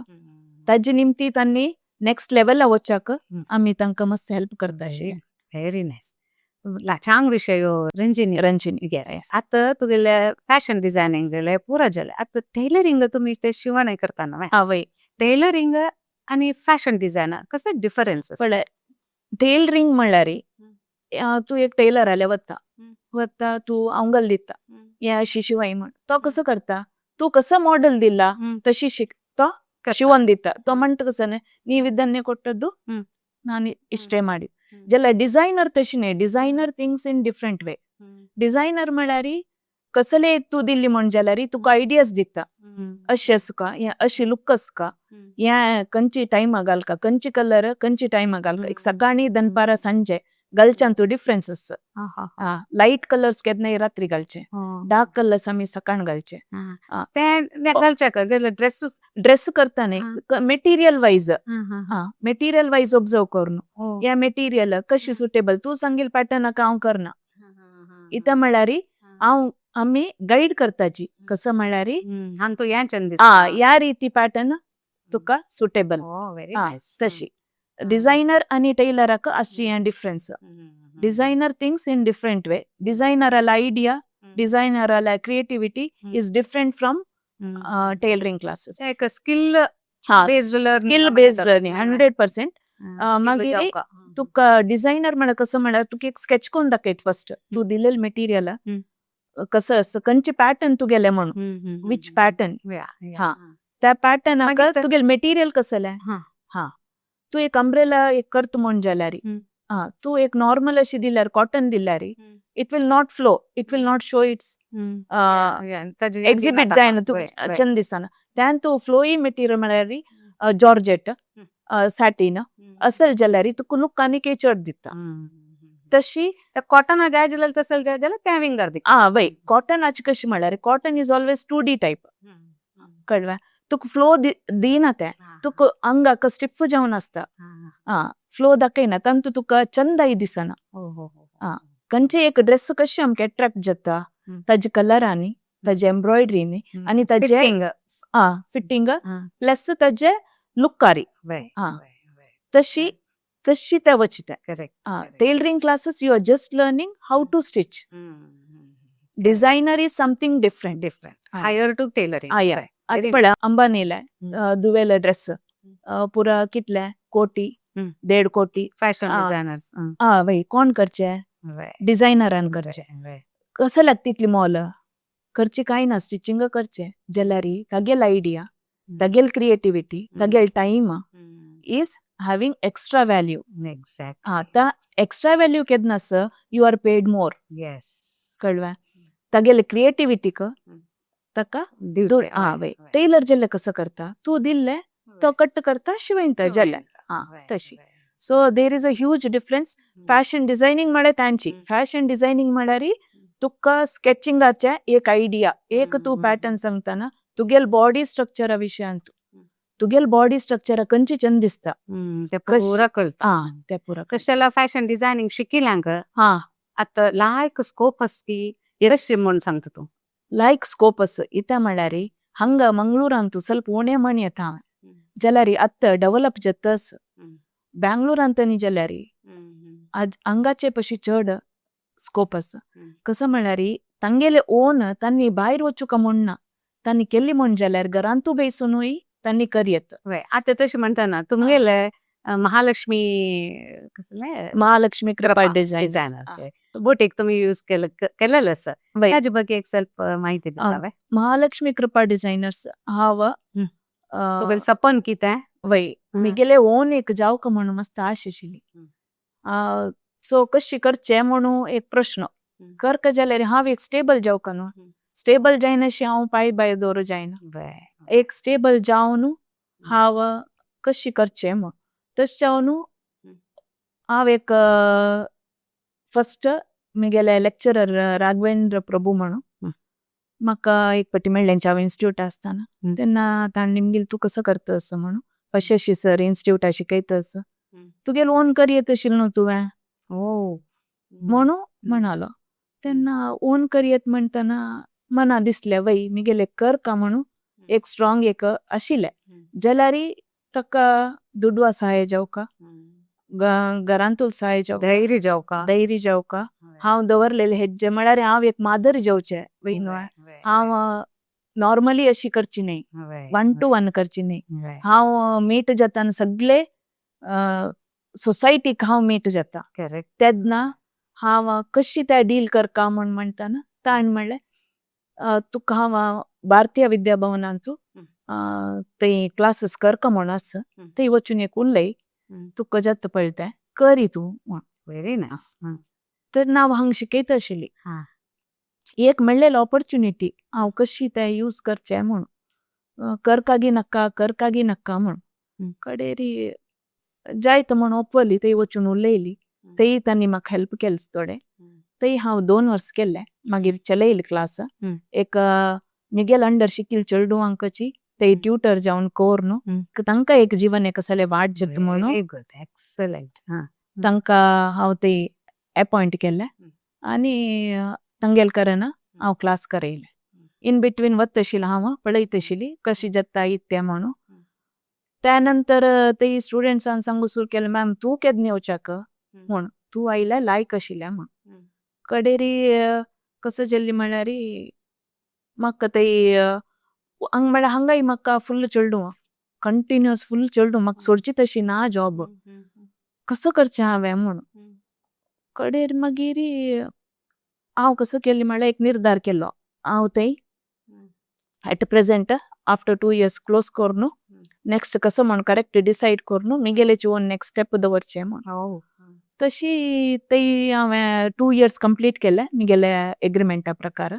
ताजे निमती तांणी नेक्स्ट लेवला वचच्याक आमी तांकां मस्त हेल्प करता आशिल्ले
व्हेरी नायस छान विषय
रंजिनी
आता तुगेले फॅशन डिझायनिंग जाले पुरा जाले आता टेलरिंग तुम्ही ते शिवण करता ना
वय
टेलरिंग आणि फॅशन डिझायनर कसं डिफरन्स
पळय टेलरिंग म्हणल्यार तू एक टेलर आले वता तू अवंगल दिता हे अशी शिवाय म्हण तो कसो करता तू कसं मॉडेल दिला तशी शिक तो शिवण दिता तो म्हणटा कसं नी विद्यान्य ಕೊಟ್ಟದ್ದು ನಾನು ಇಷ್ಟೇ ಮಾಡಿ जल्ला डिझायनर तशी नाही designer things in different way designer म्हळ्यार कसले तू दिल्ली म्हण जाल्यार तुका आयडियाज दिता अशें आसका या अशी लुक आसका या खंयची टायमा घालका खंयची कलर खंयची टायमा घालका एक सकाळी दनपारा सांजे घालच्यान तू डिफरन्स आसा लाईट कलर्स केन्नाय रात्री घालचे डार्क कलर्स आमी सकाळ घालचे ड्रेस करता न्ही मेटेरियल वायज ऑब्जर्व करून या मेटेरियल कशी सुटेबल तू सांगील पॅटर्नाक हांव करना इता म्हळ्यार हांव आमी गाईड करताची कसं म्हळ्यार या रीती पॅटर्न तुका सुटेबल तशी डिझायनर आणि टेलराक अशी difference designer things in different way डिझायनराला आयडिया डिझायनराला creativity is different from tailoring classes
skill
skill based learning 100%. मागीर तुका डिझायनर म्हळ्यार कसं म्हळ्यार तुका एक स्केच करून दाखयत फर्स्ट तू दिलेलं मटेरियल कसं असं खंयचे पॅटर्न तुगेले म्हणून विच पॅटर्न त्या पॅटर्नाक तुगेले मटेरियल कसले तू एक अम्ब्रेला एक करत म्हण जाल्यार तू एक नॉर्मल अशी दिल्यार कॉटन दिल्यार it will not flow it will not show it's exhibit जायना तू चंद दिसना त्यान तू फ्लोई मटेरियल म्हळ्यार जॉर्जेट सॅटीन असल जाल्यार तुका लुक आनीक चड दिता तशी
कॉटन जाय जाल्यार तसल जाय जाल्यार त्या विंगर दिता
वय कॉटनाची कशी म्हळ्यार cotton is always 2D type कळवा तुका फ्लो दिना ते तुका अंगाक स्टिफ जावन आसता फ्लो दाखयना तांतू तुका चंदाई दिसना खंयचे एक ड्रेस कशी आमकां अट्रॅक्ट जाता ताजे कलरांनी ताजे एम्ब्रॉयडरीनी आनी ताजे फिटिंग प्लस ताजे लुकारी तशी तशी ते वचिता tailoring classes you are just learning how to stitch designer is something different
higher to tailoring
आता पळय अंबानीला दुवेले ड्रेस पुरा कितले कोटी 1.5 कोटी
फॅशन डिझायनर्स
वय कोण करचे डिझायनरान करचे कसं लागता तितली मोल करची काय ना स्टिचिंग करचे जाल्यार तागेल आयडिया तागेल क्रिएटिविटी तागेल time is having extra value.
Exactly.
Extra value केदना you are paid more.
Yes.
कळवा तागेले क्रिएटिविटी ताका वय टेलर जेल्ले कसं करता तू दिल्ले तो कट करता शिवयता जाल्या तशी so there is a huge difference fashion designing म्हळ्यार तांची फॅशन डिझायनिंग म्हळ्यार तुका स्केचिंगाचे एक आयडिया एक तू पॅटर्न सांगताना तुगेल बॉडी स्ट्रक्चरा विशयांत तुगेल बॉडी स्ट्रक्चर खंयची चंद दिसता
ते
कश-
पुरा कळतं
हा ते पुरा
कशाला फॅशन डिझायनिंग शिकिल्यांक
हा
आता लायक स्कोप असकी
Yes.
म्हणून सांगता तू
ಲೈಕ್ ಸ್ಕೋಪಸ್ ಇತ್ತ ಮಾಡ್ಯಾರಿ ಹಂಗ ಮಂಗಳೂರಂತೂ ಸ್ವಲ್ಪ ಓಣೆ ಮಣಿ ಅತ್ತ ಜಲಾರಿ ಅತ್ತ ಡೆವಲಪ್ ಜತ್ತಸ್ ಬ್ಯಾಂಗ್ಳೂರ್ ಅಂತनी जल्यारी आज अंगाचे पशी चढ स्कोपस कसं म्हळ्यारी तांगेले ओन तांनी बाहेर वचूक म्हणना तांनी केल्ली म्हण जाल्यार घरांतू बेसूनूय तांनी करियत
वय आता तशी म्हणताना तुमगेले महालक्ष्मी कसले
महालक्ष्मी कृपा
डिझायनर्स
डिझायनर्स
बोटीक तुम्ही यूज केलेलं असं
वय
त्याच्या ಬಗ್ಗೆ एक ಸ್ವಲ್ಪ माहिती देतावे
महालक्ष्मी कृपा डिझायनर्स हाव
तुगेल सपन कितें
वय मिगेले ओन एक जावक म्हणून मस्त आश आशिल्ली सो कशी करचे म्हणून एक प्रश्न करक जाल्यार हांव एक स्टेबल जावका न्हू स्टेबल जायना अशी हांव पाय भायर दवरूं जायना एक स्टेबल जावन हांव कशी करचें म्हण तशें जावन हांव एक फर्स्ट म्हगेले लेक्चरर राघवेंद्र प्रभू म्हणून म्हाका एक फावटी मेळ्ळें हांव इन्स्टिट्यूट आसतना तेन्ना ताणें निमगेल तूं कसो करता असं म्हणून अशी अशी सर इन्स्टिट्यूटा शिकयता असं तुगेल ओन करियत आशिल्लो न्हू तुवें म्हणून म्हणालो तेन्ना ओन करियत म्हणटना मना दिसलें वय मिगेले कर का म्हणून एक स्ट्रॉंग एक आशिल्लें जाल्यारी ताका दुडवा सहाय जावका घरांतूल सहाय जावका धैर्य जावका हांव दवरलेले हेज्जे म्हळ्यार हांव एक मादर जावचें वय न्हू हांव नॉर्मली अशी करची न्ही 1 to 1 करची न्ही हांव मीट जाताना सगळे सोसायटीक हांव मीट जाता तेन्ना हांव कशी त्या डील करका म्हण म्हणटाना ताण म्हणलें तुका हांव भारतीय विद्याभवनांतू थंय क्लासीस करका म्हण आसा थंय वचून एक उरलय तुका जाता पळय करी तूं म्हण
व्हेरी नायस
तर हांव हांगा शिकयता आशिल्ली एक मेळ्ळेलो ऑपॉर्च्युनिटी हांव कशी ते यूज करचें म्हण करकागी नाका म्हण कडेरी जायत म्हण ओपवली थंय वचून उलयली थंय तांणी म्हाका हेल्प केलें थोडें थंय हांव 2 वर्स केलें मागीर चलयली क्लास एक मिगेल अंडर शिकिल चेडूवांकची थंय ट्युटर जावन कोर न्हू तांकां एक जीवन एक असलें वाट जत म्हणून
एक्सलंट
तांकां हांव थंय अपॉयंट केलें आनी तांगेल करना हांव क्लास करयलें इन बिटवीन वत आशिल्लें हांव पळयत आशिल्ली कशी जाता तें म्हणून त्या नंतर थंय स्टुडंट्सान सांगू सुरू केलें मॅम तूं केन्ना येवच्याक म्हूण तूं आयल्यार लायक आशिल्लें म्हण कडेरी कसो जाल्ली म्हळ्यार म्हाका थंय हांगा म्हळ्यार हांगाय म्हाका फुल्ल चेडूं कंटिन्युअस फुल्ल चेडूं म्हाका सोडची तशी ना जॉब कसो करचें हांवें म्हूण कडेर मागीर हांव कसो केल्ली म्हळ्यार एक निर्धार केलो हांव थंय at present after 2 years close करून नेक्स्ट कसो म्हण करेक्ट डिसायड करून मिगेले चिवून नेक्स्ट स्टेप दवरचें म्हण तशी थंय हांवें 2 years कंप्लीट केलें मिगेले एग्रीमेंटा प्रकार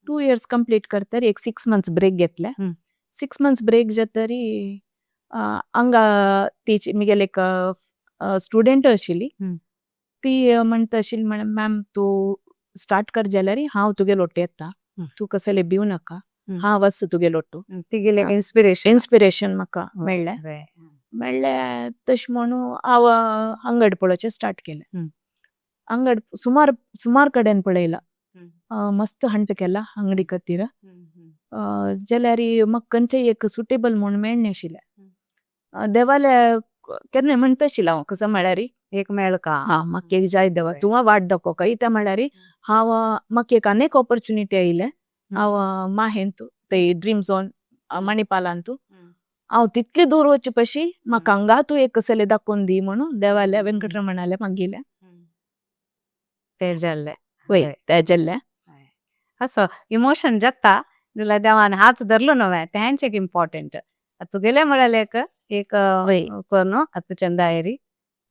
2 years कंप्लीट करतर एक 6 months ब्रेक घेतले 6 months ब्रेक जातरी हांगा ती मिगेले एक स्टुडंट आशिल्ली ती म्हणटा आशिल्ली म्हण मॅम तूं स्टार्ट कर जाल्यार हांव तुगेलो ओट्ट येता तूं कसले भिवू नाका हांव आसा तुगेलो ओट्टू
तिगेले
इन्स्पिरेशन म्हाका मेळ्ळें तशें म्हणून हांव आंगड पळोवचें स्टार्ट केलें आंगड सुमार कडेन पळयला मस्त हंट केला अंगडी खातीर जाल्यार म्हाका खंयचेय एक सुटेबल म्हूण मेळना आशिल्लें देवाले केन्ना म्हणटा आशिल्लें हांव कसो म्हळ्यार
एक मेळ का
म्हाका एक जाय देवा तूं वाट दाखोवका इता म्हळ्यार हांव म्हाका एक आनीक ऑपॉर्च्युनिटी आयलें हांव माहेंत थंय ड्रीम झोन मणिपालांतू हांव तितली दूर वचचे पशी म्हाका हांगा तूं एक कसले दाखोवन दी म्हणून देवाले वेंकटरमणाले मागिल्लें
ते जाल्लें
वय ते जाल्लें
असो इमोशन जाता जाल्यार देवान हात धरलो न्हय तेंच एक इम्पॉर्टंट तुगेले म्हळ्यार एक
वय
न्हू आतां चंदायरी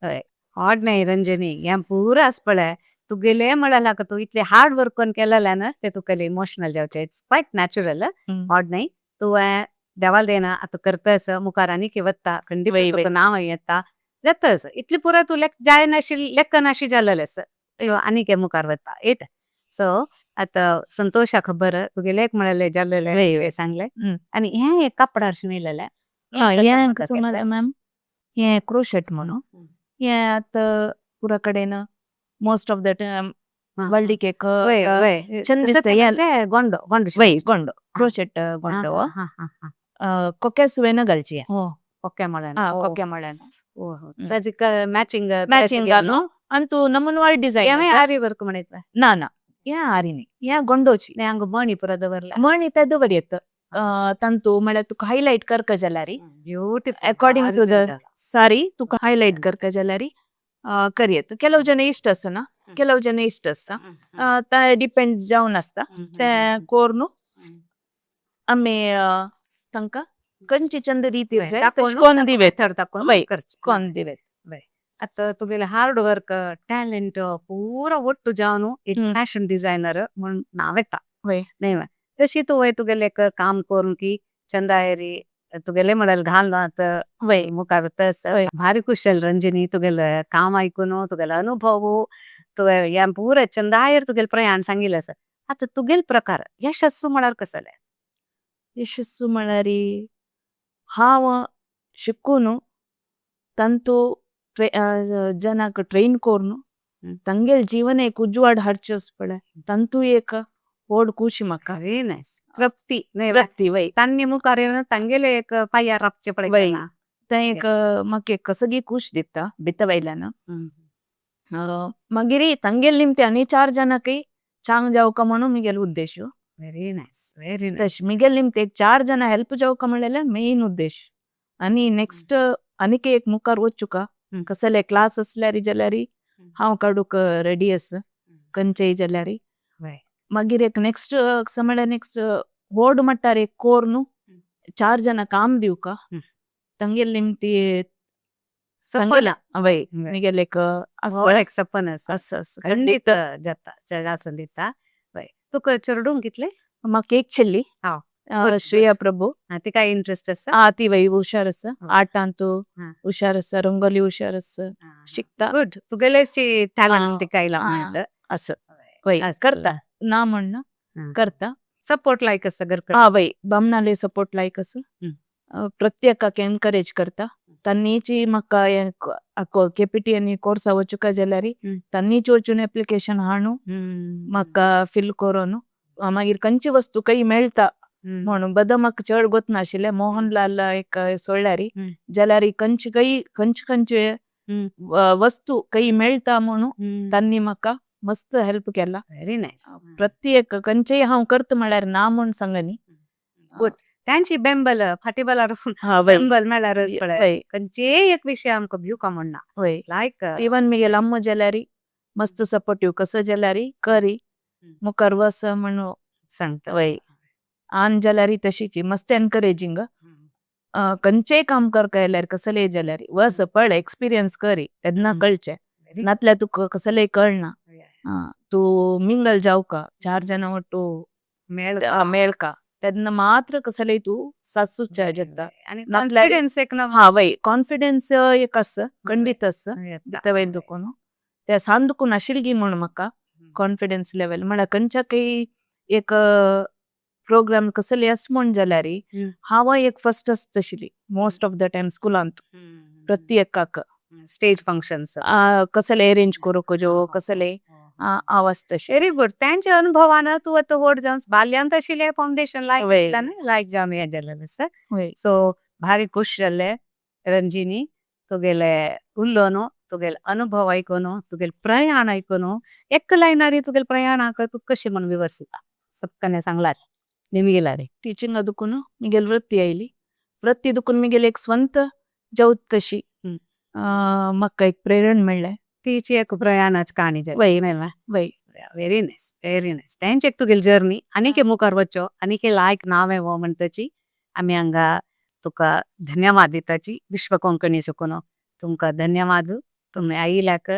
हय ऑड नाही रंजनी हें पुरो आस पळय तुगेले म्हळ्यार तूं इतले हार्ड वर्क करून केलेलें ना ते तुका इमोशनल जावचें इट्स क्वायट नॅचरल ऑड नाही तुवें देवाल देना आतां करतास मुखार आनीक वता खंडीत नांव येता जातास इतली पुरो तूं जाय नाशिल्ली लेक्क नाशी जाल्लें आनीक मुखार वता येता सो आतां संतोषा खबर तुगेले एक म्हळ्यार जाल्लेलें सांगलें आनी हें एक कापडार शिंवलेलें
हें कसं म्हळ्यार मॅम हें क्रोशेट म्हणून हें आतां पुरा कडेन मोस्ट ऑफ द टायम वर्ल्डीक एक चंद दिसता हें
गोंडो
वय गोंडो क्रोशेट गोंडो हो. कोक्या सुवेन घालची
ओके म्हळ्यार
कोक्या म्हळ्यार
ताजी मॅचिंग
मॅचिंग घालून आनी तू नमुनवार डिझायन
आरी वर्क म्हणयता
ना ना हें आरी न्ही हें गोंडोची
हंग मणी पुरा दवरला
म्हण इता दवरयेत ತಂತು म्हळ्यार तुका हायलायट करता जाल्यार
beautiful
according to the sari ತುಕ ಹೈಲೈಟ್ करता जाल्यार ಕರಿಯತ್ ಕೆಲವು ಜನ ಇಷ್ಟ ಅಸ್ತನ ಕೆಲವು ಜನ ಇಷ್ಟ ಅಸ್ತ ಡಿಪೆಂಡ್ जावन आसता ते कोरनु आमी तांकां खंयची चंद रीती कोन दिवेत वय कोन दिवेत
आता तुगेले हार्ड वर्क टॅलेंट पुरा ಒಟ್ಟು जावन फॅशन डिझायनर म्हणून नाव येता
वय
नाही तशी तू वय तुगेले एक काम करून की चंदा हेरी तुगेले म्हणाल घालना
वय
मुखार तस भारी कुशल रंजनी तुगेले काम ऐकून तुगेले अनुभव तुवे या पुरे चंदायर तुगेले प्रयाण सांगितलं सर आता तुगेल प्रकार यशस्सू म्हळ्यार कसले
ಯಶಸ್ಸು म्हळ्यार हांव शिकून ತಂತು जनाक ट्रेन कोरून तांगेल जीवन एक उजवाड हाडचेच पडे ತಂತು एक व्हड खुशी म्हाका
व्हेरी नाईस तृप्ती नाही
व्यक्ती वय
तांनी मुखार येवन तांगेले एक पाया राखचे पडे
वय तें एक म्हाका एक सगळी खूश दिता भितर वयल्यान मागीर तांगेल निमते आनी 4 जनाकय चांग जावका म्हणून मिगेल उद्देश
व्हेरी नाईस व्हेरी
तश मिगेल निमते 4 जना हेल्प जावका म्हणलेले मेन उद्देश आनी नेक्स्ट आनीक एक मुखार वचुका कसले क्लास असल्यार जाल्यार हांव काडूक रेडी आस खंयचेय जाल्यार मागीर एक नेक्स्ट कसं म्हळ्यार नेक्स्ट व्हड मट्टार एक कोरनु 4 जना काम दिवका तांगेल निमती
सपना
वय मिगेल एक
एक सपन खंडित जाता जगासून दिता वय तुका चेडूंक कितले
म्हाका एक ಚೆಲ್ಲಿ ಶ್ರೇಯಾ ಪ್ರಭು
ती काय इंटरेस्ट आसा
ती वय हुशार आसा आर्टांतू हुशार आसा रंगोली हुशार आसा शिकता
गुड तुगेले टॅलेंट तिकायला
असं वय करता ना म्हणना करता
सपोर्ट लायक आसा घर
वय बामणाले सपोर्ट लायक आसा प्रत्येकाक एनकरेज करता तन्नीची म्हाका केपीटी आनी कोर्सा वचुका जाल्यार तन्नीच वचून एप्लिकेशन हाडू म्हाका फिल करून मागीर खंयची वस्तू काही मेळटा म्हणून बद म्हाका चड गोत नाशिल्ले मोहनलाल एक सोडल्यार जाल्यार खंयचे वस्तू काही मेळटा म्हणून तांणी म्हाका मस्त हेल्प केला
व्हेरी नाईस
प्रत्येक खंयचेय हांव करता म्हळ्यार ना म्हूण सांगनी
गुड त्यांची बेंबल फाटीबलार बेंबल मेळ्यार खंयचे एक विषय आमकां भिवका म्हणना
वय
लायक
इवन मिगेल अम्म जाल्यार मस्त सपोर्टिव्ह कसं जाल्यार करी मुखार वस म्हणून
सांगता
वय आन जाल्यार तशीच मस्त एनकरेजिंग खंयचेय काम करका येल्यार कसलेय जाल्यार वस पळ एक्सपिरियन्स करी तेन्ना कळचे नातल्यार तुका कसलेय कळना तू मिंगल जावका 4 जना ಒಟ್ಟು मेळका तेन्ना मात्र कसलेय तू सासूच्या जेता वय कॉन्फिडेन्स एक आस खंडीत आस वय दुखून त्या सान दुखून आशिल्ली म्हूण म्हाका कॉन्फिडेन्स लेवल म्हळ्यार खंयच्याकय एक प्रोग्राम कसले आस म्हूण जाल्यार हांव एक फर्स्ट आसता आशिल्ली मोस्ट ऑफ द टायम स्कुलांत प्रत्येकाक
स्टेज फंक्शन्स
कसले अरेंज करूक जो कसले हांव आसता
व्हेरी गुड त्यांच्या अनुभवान तू आता व्हड जावन बाल्यांत आशिल्ले फाउंडेशन लायक जावन हे जालें सर सो भारी खुश जाल्ले रंजिनी तुगेले उल्लोन तुगेले अनुभव ऐकून तुगेले प्रयाण ऐकून एक लायनारी तुगेले प्रयाणाक तू कशी म्हणून विवर्सिता सबकने सांगला निमगेला रे
टीचिंग दुखून मिगेल वृत्ती आयली वृत्ती दुखून मिगेल एक स्ವಂತ जावत तशी म्हाका एक प्रेरण मेळ्ळें
तिची एक प्रयाणाची कहाणी
वय
वय व्हेरी नाईस त्यांची एक तुगेली जर्नी आनीक मुखार वच्चो आनीक लायक नाव येवो म्हणटची आमी हांगा तुका धन्यवाद दिताची विश्व कोंकणी सुकून तुमकां धन्यवाद तुमी आयल्याक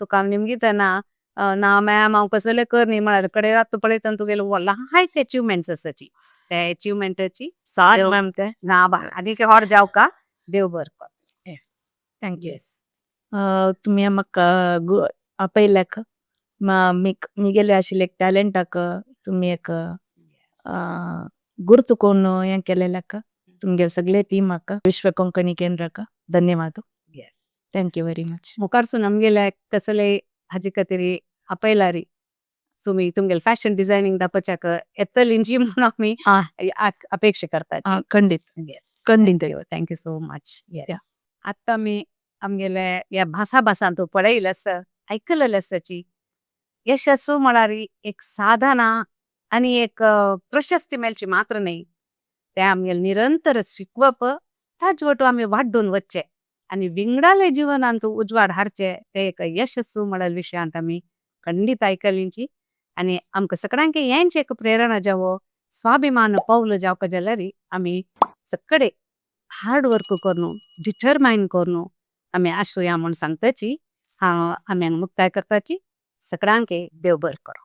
तुका निमगीतना ना मॅम हांव कसले करनी म्हळ्यार कडेन रात पळयतना तुगेले लायक अचिवमेंट्स आसाची त्या अचिवमेंटाची
सार मॅम ते
ना आनीक व्हड जावका देव बरें कर
थँक्यू तुमी म्हाका आपयल्याक मिगेले आशिल्ले एक टॅलेंटाक तुमी एक गुर्त कोन्न हें केलेल्याक तुमगे सगळे टीमाक विश्व कोंकणी केंद्राक धन्यवाद. Thank you very much.
मुखारसून आमगेल्या कसले हाजे खातीर आपयलारी तुम्ही तुमगेल फॅशन डिझायनिंग दाखोवच्याक येतलींची म्हणून आमी
आ.
अपेक्षा करता.
खंडित खंडित.
Thank you so much.
Yeah.
आता मी आमगेले या भासा तू पळयलं आसा ऐकलेलं आसाची यशस्सू म्हळ्यार एक साधना आणि एक प्रशस्ती मेळची मात्र नाही, ते आमगेले निरंतर शिकवप ताच वटू आमी वाडून वचचे आणि विंगडाले जीवनांत उजवाड हाडचे ते एक यशस्सू म्हळ्यार विशयांत आमी खंडित ऐकलींची आणि आमकां सगळ्यांक हेंच एक प्रेरणा जावो स्वाभिमान पावलं जावक जाल्यार आमी सगळे हार्ड वर्क करून डिटरमाइन करून आमी आसूया म्हूण सांगताची. आमी मुक्ताय करताची. सगळ्यांक देव बरें करूं.